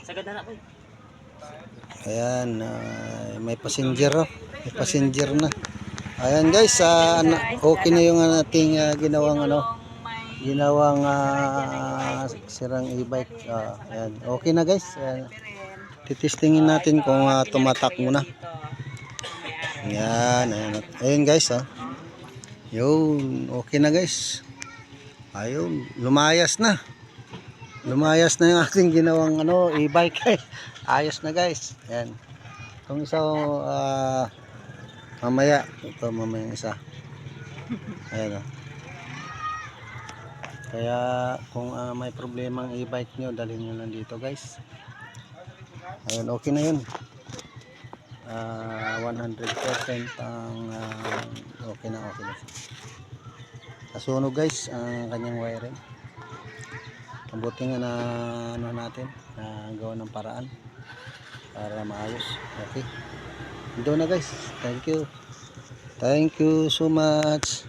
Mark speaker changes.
Speaker 1: Sagad na po.
Speaker 2: Ayan, may passenger, oh. May passenger na. Ayan guys, okay na yung ating ginawang sirang e-bike. Ayan, okay na guys. Ayan. Titistingin natin kung tumatak muna. Ayan, ayan. Ayan guys, oh. Yun, okay na guys. Ayun, lumayas na. Lumayas na yung ating ginawang e-bike. Ayos na guys. Ayan. Itong isa mamaya. Ito mamaya isa. Ayan, oh. Kaya kung may problema ang e-bike nyo, dalhin nyo lang dito guys. Ayun, okay na yun. 100% ang okay na. Nasunog guys ang kanyang wiring. Mabuti nga na natin na gawa ng paraan para maayos. Okay, doon na guys. Thank you so much.